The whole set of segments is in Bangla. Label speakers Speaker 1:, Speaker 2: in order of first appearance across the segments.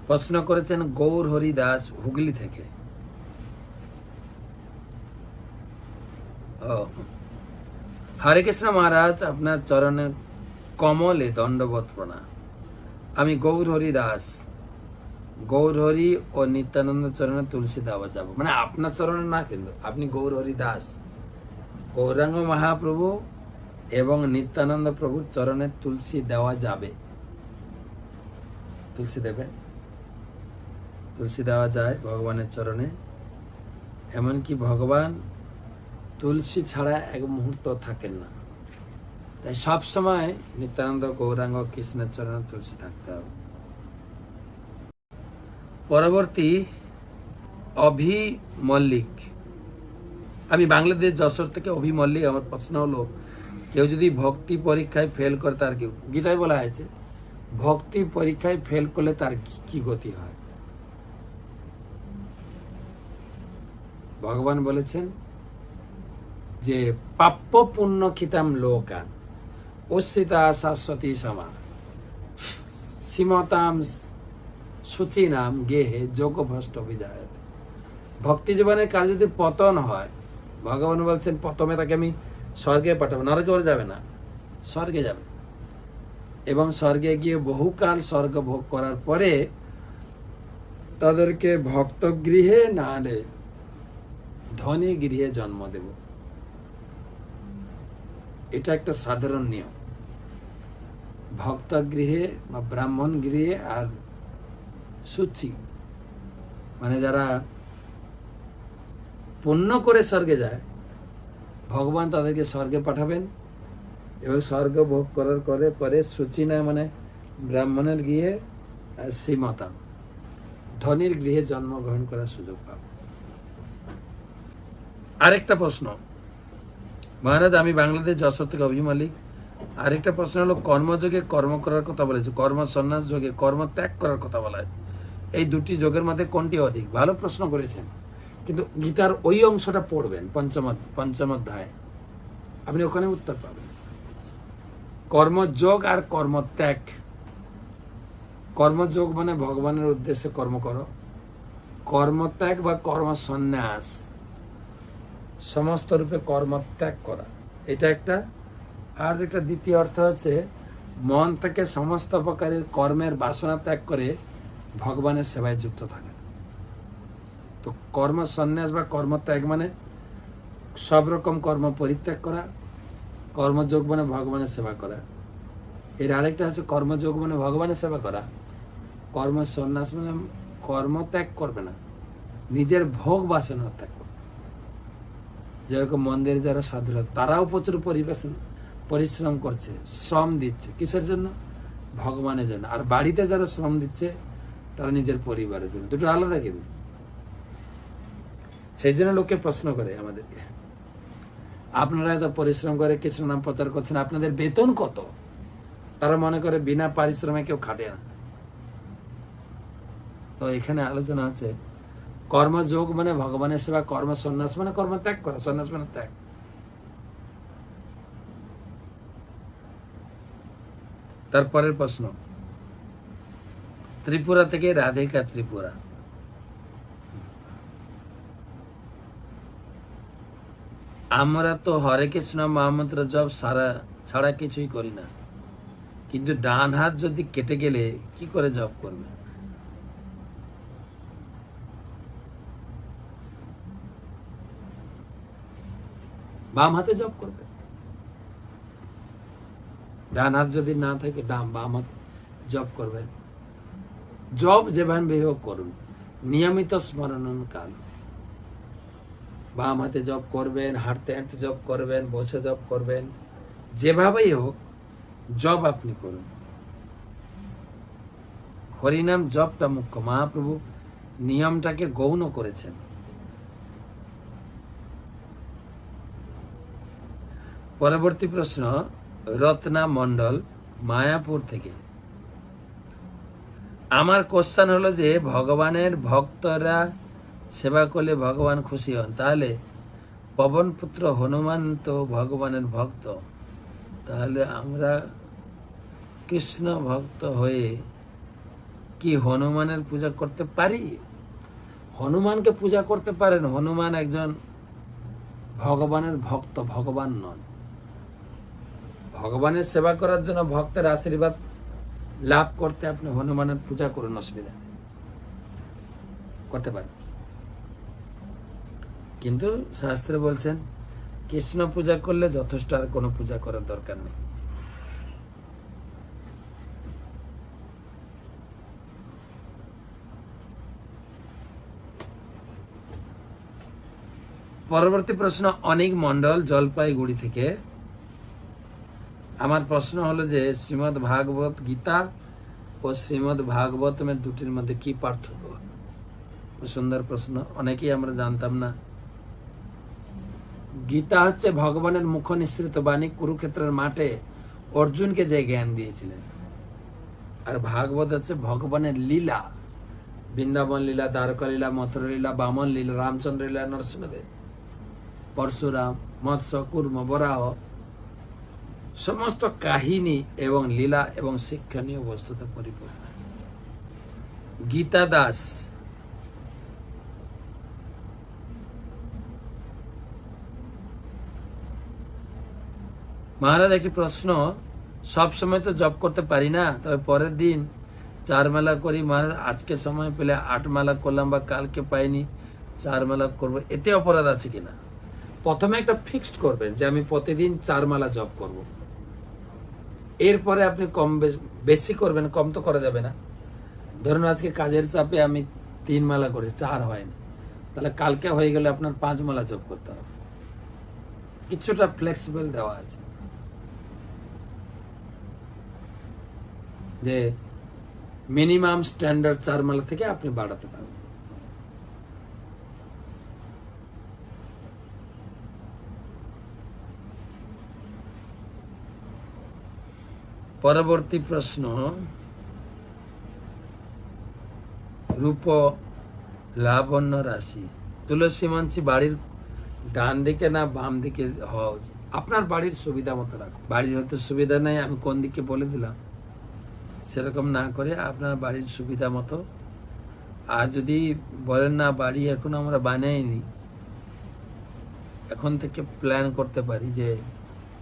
Speaker 1: প্রশ্ন করেছেন গৌর হরি দাস হুগলি থেকে। হরে কৃষ্ণ মহারাজ, আপনার চরণে কমলে দণ্ডবত প্রণাম। আমি গৌর হরি দাস, গৌর হরি ও নিত্যানন্দ চরণে তুলসী দেওয়া যাব, মানে আপনার চরণে না, কিন্তু আপনি গৌর হরি দাস, গৌরাঙ্গ মহাপ্রভু এবং নিত্যানন্দ প্রভুর চরণে তুলসী দেওয়া যাবে। তুলসী দেবে, তুলসী দেওয়া যায় ভগবানের চরণে। এমনকি ভগবান তুলসী ছাড়া এক মুহূর্ত থাকেন না, তাই সবসময় নিত্যানন্দ গৌরাঙ্গ কৃষ্ণের চরণে তুলসী থাকতে হবে। পরবর্তী অভি মল্লিক, আমি বাংলাদেশ যশোর থেকে অভি মল্লিক। আমার প্রশ্ন হলো, কেউ যদি ভক্তি পরীক্ষায় ফেল করে তার কি, গীতায় বলা হয়েছে ভক্তি পরীক্ষায় ফেল করলে তার কি গতি হয়। ভগবান বলেছেন যে পাপ্য পুণ্য খিতাম লোকান অস্মিতা শাশ্বতী সমা শ্রীমতাম সূচি নাম গেহে যোগ ভ্রষ্ট বিজয়। ভক্তি জীবনের কাজ যদি পতন হয়, ভগবান বলছেন প্রথমে তাকে আমি স্বর্গে পাঠাবো, নরকে ওর যাবে না, স্বর্গে যাবে, এবং স্বর্গে গিয়ে বহুকাল স্বর্গ ভোগ করার পরে তাদেরকে ভক্ত গৃহে না হলে ধনী গৃহে জন্ম দেব। এটা একটা সাধারণ নিয়ম। ভক্ত গৃহে বা ব্রাহ্মণ গৃহে আর সূচি মানে যারা পুণ্য করে স্বর্গে যায়, ভগবান তাদেরকে স্বর্গে পাঠাবেন এবং স্বর্গ ভোগ করার পরে সূচি না মানে ব্রাহ্মণের গৃহে আর শ্রীমতা ধনীর গৃহে জন্মগ্রহণ করার সুযোগ পাবে। আরেকটা প্রশ্ন, মহারাজ আমি বাংলাদেশ যশোর থেকে অভি মল্লিক। আরেকটা প্রশ্ন হলো, কর্মযোগে কর্ম করার কথা বলেছে, কর্ম সন্ন্যাস যোগে কর্ম ত্যাগ করার কথা বলা হয়েছে, এই দুটি যোগের মধ্যে কোনটি অধিক? ভালো প্রশ্ন করেছেন, কিন্তু গীতার ওই অংশটা পড়বেন পঞ্চম অধ্যায়, আপনি ওখানে উত্তর পাবেন। কর্মযোগ আর কর্মত্যাগ। কর্মযোগ মানে ভগবানের উদ্দেশ্যে কর্ম করো, কর্মত্যাগ বা কর্ম সন্ন্যাস সমস্ত রূপে কর্মত্যাগ করা, এটা একটা। আর একটা দ্বিতীয় অর্থ হচ্ছে মন থেকে সমস্ত প্রকারের কর্মের বাসনা ত্যাগ করে ভগবানের সেবায় যুক্ত থাকা। তো কর্ম সন্ন্যাস বা কর্মত্যাগ মানে সব রকম কর্ম পরিত্যাগ করা, কর্মযোগ মানে ভগবানের সেবা করা। এর আরেকটা হচ্ছে কর্মযোগ মানে ভগবানের সেবা করা, কর্ম সন্ন্যাস মানে কর্ম ত্যাগ করবে না, নিজের ভোগ বাসনা ত্যাগ করবে। যেরকম মন্দিরে যারা সাধুরা, তারাও প্রচুর পরিশ্রম করছে, শ্রম দিচ্ছে, কিসের জন্য? ভগবানের জন্য। আর বাড়িতে যারা শ্রম দিচ্ছে তারা নিজের পরিবারের জন্য, দুটো আলাদা। কিন্তু সেই জন্য লোকে প্রশ্ন করে আমাদেরকে, আপনারা এত পরিশ্রম করে কৃষ্ণ নাম প্রচার করছেন, আপনাদের বেতন কত? তারা মনে করে বিনা পারিশ্রমে কেউ খাটে না। তো এখানে আলোচনা হচ্ছে কর্মযোগ মানে ভগবানের সেবা, কর্ম সন্ন্যাস মানে কর্ম ত্যাগ করা, সন্ন্যাস মানে ত্যাগ। তারপরের প্রশ্ন, ত্রিপুরা থেকে রাধিকা ত্রিপুরা। আমরা তো হরে কৃষ্ণ মহামন্ত্র জপ ছাড়া কিছুই করি না, কিন্তু ডান হাত যদি কেটে গেলে কি করে জপ করবে? বাম হাতে জপ করবে। ডান হাত যদি না থাকে বাম হাত জপ করবেন। জপ যেভাবে হোক করুন, নিয়মিত স্মরণ কাল। বাম হাতে জপ করবেন, হাঁটতে হাঁটতে জপ করবেন, বসে জপ করবেন, যেভাবেই হোক জপ আপনি করুন। হরিনাম জপটা মুখ্য। মহাপ্রভু নিয়মটাকে গৌণ করেছেন। পরবর্তী প্রশ্ন, রত্না মন্ডল মায়াপুর থেকে। আমার কোশ্চেন হলো যে ভগবানের ভক্তরা সেবা করলে ভগবান খুশি হন, তাহলে পবন পুত্র হনুমান তো ভগবানের ভক্ত, তাহলে আমরা কৃষ্ণ ভক্ত হয়ে কি হনুমানের পূজা করতে পারি? হনুমানকে পূজা করতে পারেন, হনুমান একজন ভগবানের ভক্ত, ভগবান নন। ভগবানের সেবা করার জন্য, ভক্তের আশীর্বাদ লাভ করতে আপনি হনুমানের পূজা করুন, অসুবিধা নেই, করতে পারেন। কিন্তু শাস্ত্রে বলছেন কৃষ্ণ পূজা করলে যথেষ্ট, আর কোনো পূজা করার দরকার নেই। পরবর্তী প্রশ্ন অনিক মন্ডল, জলপাইগুড়ি থেকে। আমার প্রশ্ন হলো যে শ্রীমদ্ ভাগবত গীতা ও শ্রীমদ্ ভাগবতমের দুটির মধ্যে কি পার্থক্য? সুন্দর প্রশ্ন, অনেকেই আমরা জানতাম না। গীতা হচ্ছে ভগবানের মুখ নিঃসৃত বাণী, কুরুক্ষেত্রের মাঠে অর্জুনকে যে জ্ঞান দিয়েছিলেন। আর ভাগবত হচ্ছে ভগবানের লীলা, বৃন্দাবন লীলা, দ্বারকা লীলা, মথুরা লীলা, বামন লীলা, রামচন্দ্র লীলা, নরসিংহদেব, পরশুরাম, মৎস্য, কুর্ম, বরাহ, সমস্ত কাহিনী এবং লীলা এবং শিক্ষণীয় বস্তুতে পরিপূর্ণ। গীতা দাস, মহারাজ একটি প্রশ্ন, সব সময় তো জব করতে পারি না, তবে পরের দিন 4 মালা করি। মহারাজ আজকে সময় পেলে 8 মালা করলাম, বা কালকে পাইনি 4 মালা করবো, এতে অপরাধ আছে কিনা? প্রথমে একটা ফিক্সড করবেন যে আমি প্রতিদিন 4 মালা জপ করব। এরপরে আপনি কম বেশি করবেন, কম তো করা যাবে না। ধরুন আজকে কাজের চাপে আমি 3 মালা করি, 4 হয়নি, তাহলে কালকে হয়ে গেলে আপনার 5 মালা জপ করতে হবে। কিছুটা ফ্লেক্সিবল দেওয়া আছে যে মিনিমাম স্ট্যান্ডার্ড 4 মালা থেকে আপনি বাড়াতে পারবেন। পরবর্তী প্রশ্ন, রূপ লাবণ্য রাশি, তুলসী মঞ্চি বাড়ির ডান দিকে না বাম দিকে হওয়া উচিত? আপনার বাড়ির সুবিধা মতো রাখুন। বাড়ির হয়তো সুবিধা নেই, আমি কোন দিকে বলে দিলাম, সেরকম না করে আপনার বাড়ির সুবিধা মতো। আর যদি বলেন না বাড়ি এখন আমরা বানাইনি, এখন থেকে প্ল্যান করতে পারি যে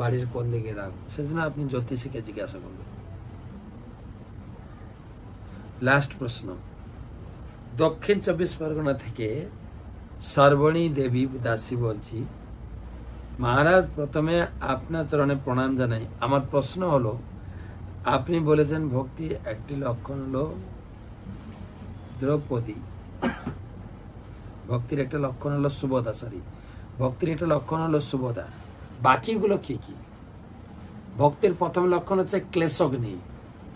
Speaker 1: বাড়ির কোন দিকে রাখবো, সেজন্য আপনি জ্যোতিষীকে জিজ্ঞাসা করবেন। লাস্ট প্রশ্ন, দক্ষিণ 24 পরগনা থেকে সর্বণী দেবী দাসী বলছি। মহারাজ প্রথমে আপনার চরণে প্রণাম জানাই। আমার প্রশ্ন হলো, আপনি বলেছেন ভক্তি একটি লক্ষণ হলো দ্রৌপদী, ভক্তির একটা লক্ষণ হলো সুভদ্রা, ভক্তির একটা লক্ষণ হলো সুভদ্রা, বাকিগুলো কি কি? ভক্তির প্রথম লক্ষণ হচ্ছে ক্লেশগ্নি,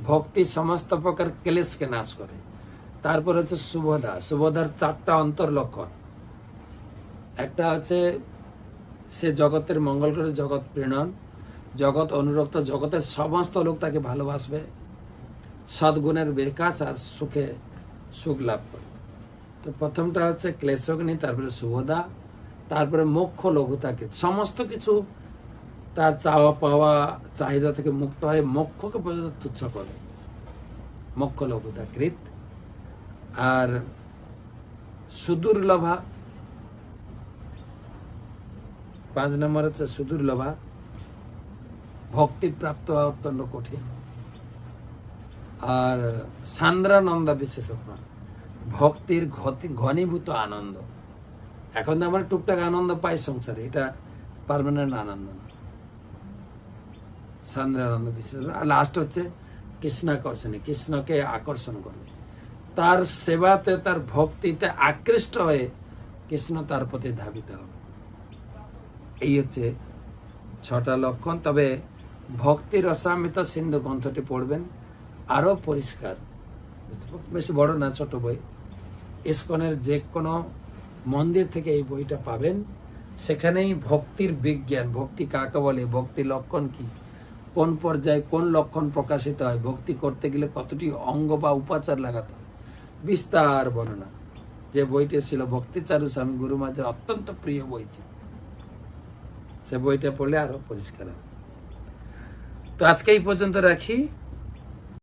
Speaker 1: ভক্তি সমস্ত প্রকার ক্লেশকে নাশ করে। তারপর হচ্ছে সুভদ্রা, সুভদ্রার 4টা অন্তর লক্ষণ। একটা হচ্ছে সে জগতের মঙ্গল করে, জগৎ প্রেরণ, জগৎ অনুরক্ত, জগতের সমস্ত লোক তাকে ভালোবাসবে, সদ্গুণের বিকাশ আর সুখে সুখ লাভ করে। তো প্রথমটা হচ্ছে ক্লেশগ্নি, তারপরে সুভদ্রা, তারপরে মোক্ষ লঘুতাকে, সমস্ত কিছু তার চাওয়া পাওয়া চাহিদা থেকে মুক্ত হয়ে মোক্ষকে পর্যন্ত তুচ্ছ করে, মোক্ষ লঘুতা কৃত। আর সুদুর্লভা, 5 নম্বর হচ্ছে সুদুর্লভা, ভক্তি প্রাপ্ত হওয়া অত্যন্ত কঠিন। আর সান্দ্রানন্দা বিশেষজ্ঞ, ভক্তির ঘনীভূত আনন্দ। এখন তো আমরা টুকটাক আনন্দ পাই সংসারে, এটা পার্মানেন্ট আনন্দ না। সান্দ্রানন্দ বিশেষ। আর লাস্ট হচ্ছে কৃষ্ণাকর্ষণী, কৃষ্ণকে আকর্ষণ করবে, তার সেবাতে তার ভক্তিতে আকৃষ্ট হয়ে কৃষ্ণ তার প্রতি ধাবিত হবে। এই হচ্ছে 6টা লক্ষণ। তবে ভক্তি রসামৃত সিন্ধু গ্রন্থটি পড়বেন, আরো পরিষ্কার, বেশি বড় না, ছোট বই। ইস্কনের যে কোনো মন্দির থেকে এই বইটা পাবেন। সেখানেই ভক্তির বিজ্ঞান, ভক্তি কাকে বলে, ভক্তি লক্ষণ কি, কোন পর্যায়ে কোন লক্ষণ প্রকাশিত হয়, ভক্তি করতে গেলে কতটি অঙ্গ বা উপাচার লাগাতে হয়, বিস্তার বর্ণনা। যে বইটা ছিল ভক্তিচারু স্বামী গুরু মাঝের অত্যন্ত প্রিয় বই ছিল, সে বইটা পড়লে আরো পরিষ্কার হবে। তো আজকে এই পর্যন্ত রাখি।